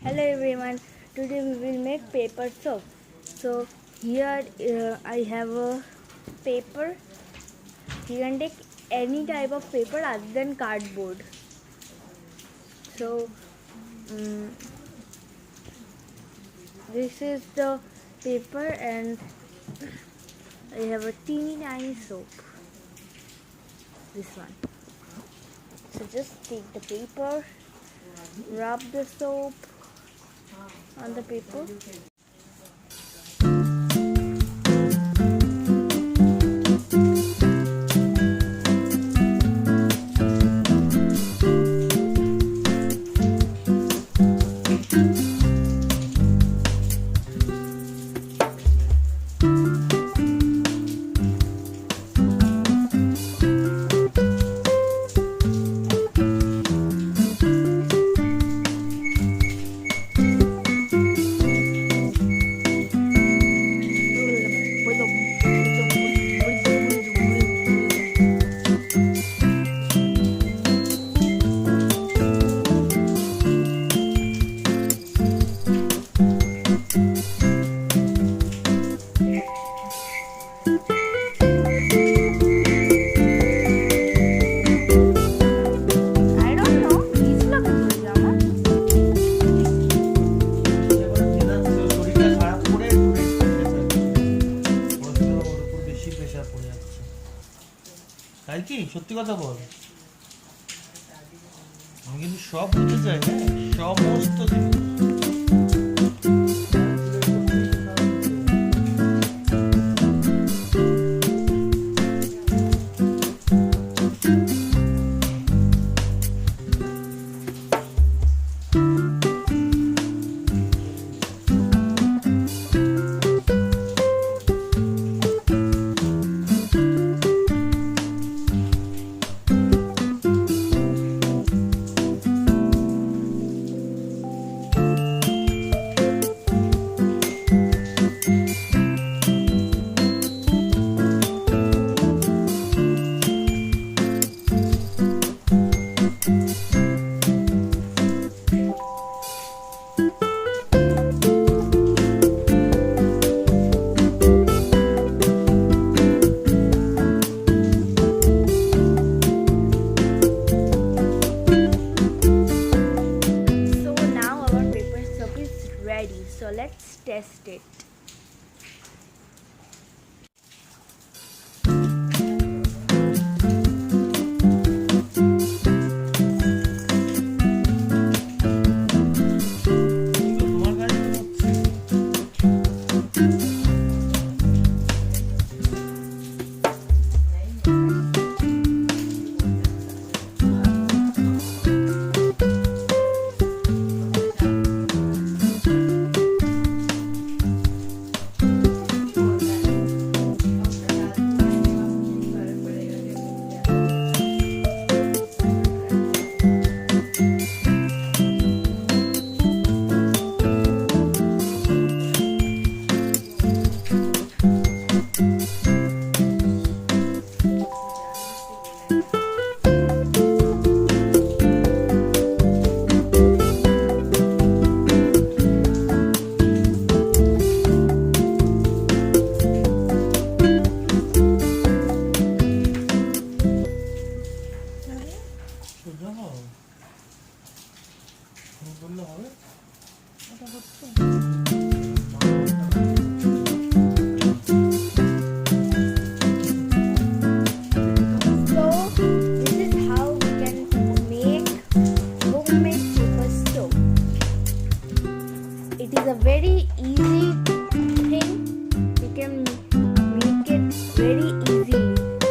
Hello everyone, today we will make paper soap. So here I have a paper. You can take any type of paper other than cardboard. So this is the paper and I have a teeny tiny soap. This one. So just take the paper, rub the soap on the paper. তাই কি সত্যি কথা বল আমি কিন্তু সব বুঝতে চাই হ্যাঁ সমস্ত জিনিস ready. So let's test it. It is a very easy thing. You can make it very easy.